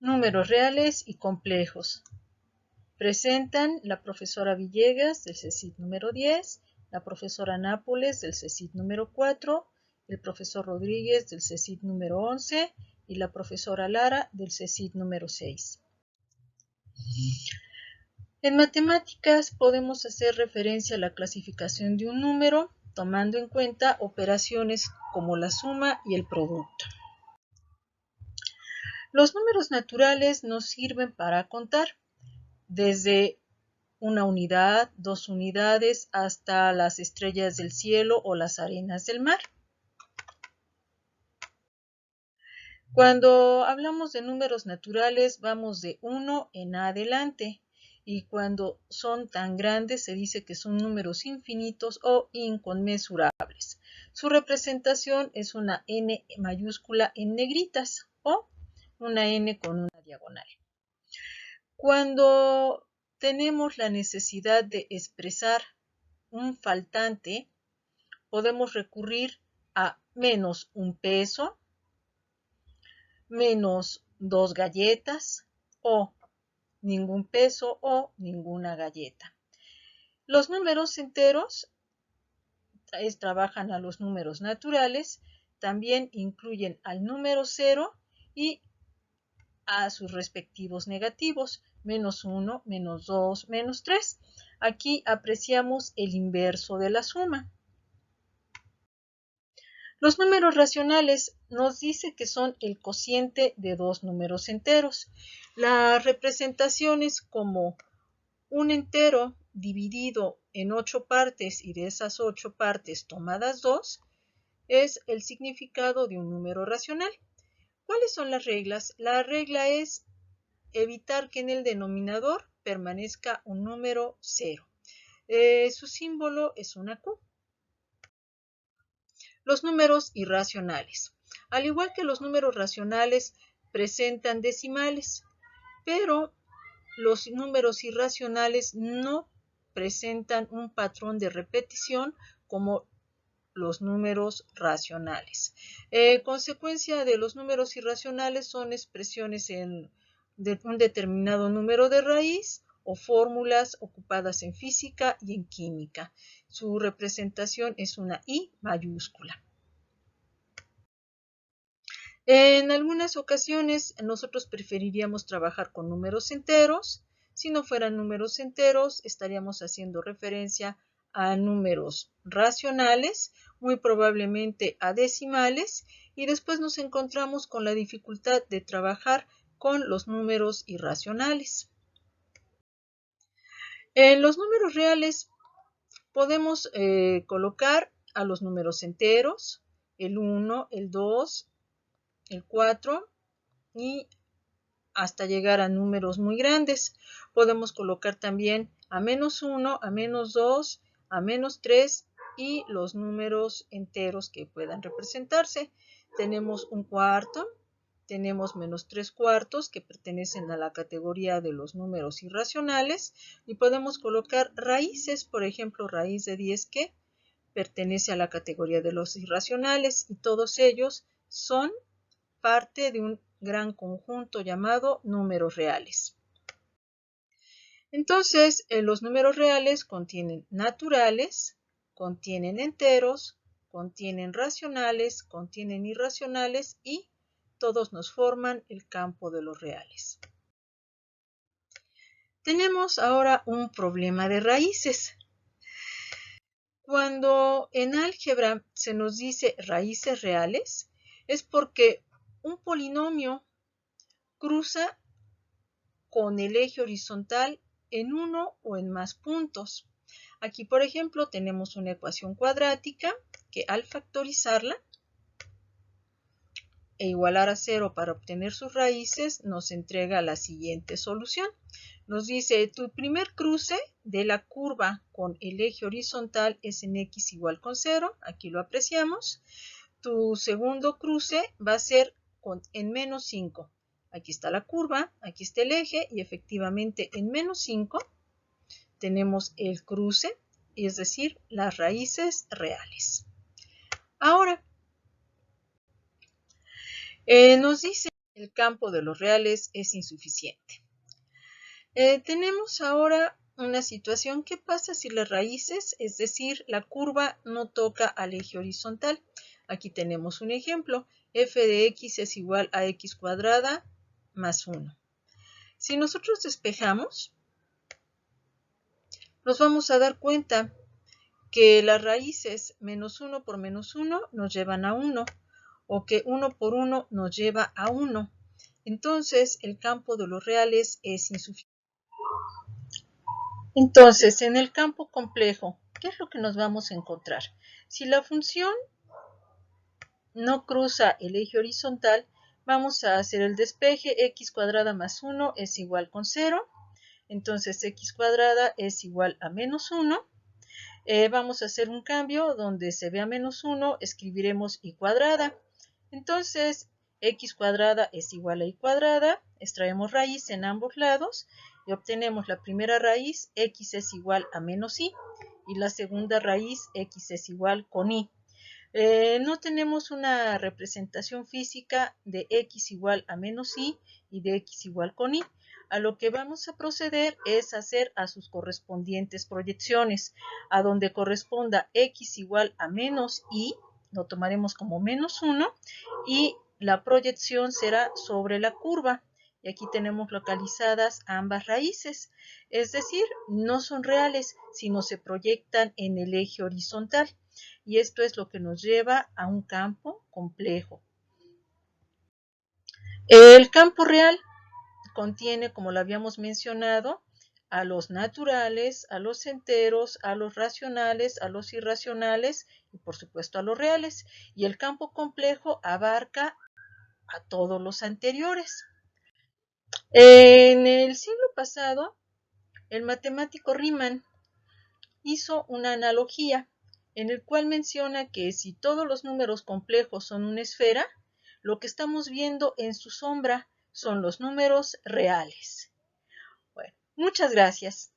Números reales y complejos. Presentan la profesora Villegas del CECIT número 10, la profesora Nápoles del CECIT número 4, el profesor Rodríguez del CECIT número 11 y la profesora Lara del CECIT número 6. En matemáticas podemos hacer referencia a la clasificación de un número tomando en cuenta operaciones como la suma y el producto. Los números naturales nos sirven para contar, desde una unidad, 2 unidades, hasta las estrellas del cielo o las arenas del mar. Cuando hablamos de números naturales, vamos de 1 en adelante, y cuando son tan grandes se dice que son números infinitos o inconmensurables. Su representación es una n mayúscula en negritas o una n con una diagonal. Cuando tenemos la necesidad de expresar un faltante, podemos recurrir a menos un peso, menos 2 galletas o ningún peso o ninguna galleta. Los números enteros trabajan a los números naturales, también incluyen al número 0 y a sus respectivos negativos, menos 1, menos 2, menos 3. Aquí apreciamos el inverso de la suma. Los números racionales nos dice que son el cociente de dos números enteros. Las representaciones como un entero dividido en 8 partes y de esas 8 partes tomadas 2 es el significado de un número racional. ¿Cuáles son las reglas? La regla es evitar que en el denominador permanezca un número 0. Su símbolo es una Q. Los números irracionales. Al igual que los números racionales, presentan decimales, pero los números irracionales no presentan un patrón de repetición como los números racionales. Consecuencia de los números irracionales son expresiones de un determinado número de raíz o fórmulas ocupadas en física y en química. Su representación es una I mayúscula. En algunas ocasiones nosotros preferiríamos trabajar con números enteros. Si no fueran números enteros, estaríamos haciendo referencia a números racionales, muy probablemente a decimales, y después nos encontramos con la dificultad de trabajar con los números irracionales. En los números reales podemos colocar a los números enteros, el 1, el 2, el 4 y hasta llegar a números muy grandes. Podemos colocar también a menos 1, a menos 2, a menos 3 y los números enteros que puedan representarse. Tenemos un cuarto, tenemos menos 3 cuartos que pertenecen a la categoría de los números irracionales y podemos colocar raíces, por ejemplo, raíz de 10 que pertenece a la categoría de los irracionales y todos ellos son parte de un gran conjunto llamado números reales. Entonces, los números reales contienen naturales, contienen enteros, contienen racionales, contienen irracionales y todos nos forman el campo de los reales. Tenemos ahora un problema de raíces. Cuando en álgebra se nos dice raíces reales, es porque un polinomio cruza con el eje horizontal en uno o en más puntos. Aquí, por ejemplo, tenemos una ecuación cuadrática que al factorizarla e igualar a 0 para obtener sus raíces, nos entrega la siguiente solución. Nos dice, tu primer cruce de la curva con el eje horizontal es en x igual con 0, aquí lo apreciamos. Tu segundo cruce va a ser en menos 5. Aquí está la curva, aquí está el eje y efectivamente en menos 5 tenemos el cruce, es decir, las raíces reales. Ahora, nos dice el campo de los reales es insuficiente. Tenemos ahora una situación. ¿Qué pasa si las raíces, es decir, la curva, no toca al eje horizontal? Aquí tenemos un ejemplo. F de x es igual a x cuadrada más 1. Si nosotros despejamos, nos vamos a dar cuenta que las raíces menos 1 por menos 1 nos llevan a 1, o que 1 por 1 nos lleva a 1. Entonces, el campo de los reales es insuficiente. Entonces, en el campo complejo, ¿qué es lo que nos vamos a encontrar? Si la función no cruza el eje horizontal, vamos a hacer el despeje. X cuadrada más 1 es igual con 0. Entonces, x cuadrada es igual a menos 1. Vamos a hacer un cambio donde se vea menos 1, escribiremos y cuadrada. Entonces, x cuadrada es igual a y cuadrada, extraemos raíz en ambos lados y obtenemos la primera raíz, x es igual a menos y la segunda raíz, x es igual con y. No tenemos una representación física de x igual a menos y de x igual con y. A lo que vamos a proceder es hacer a sus correspondientes proyecciones. A donde corresponda x igual a menos y, lo tomaremos como menos 1, y la proyección será sobre la curva. Y aquí tenemos localizadas ambas raíces, es decir, no son reales, sino se proyectan en el eje horizontal. Y esto es lo que nos lleva a un campo complejo. El campo real contiene, como lo habíamos mencionado, a los naturales, a los enteros, a los racionales, a los irracionales y por supuesto a los reales. Y el campo complejo abarca a todos los anteriores. En el siglo pasado, el matemático Riemann hizo una analogía en el cual menciona que si todos los números complejos son una esfera, lo que estamos viendo en su sombra son los números reales. Bueno, muchas gracias.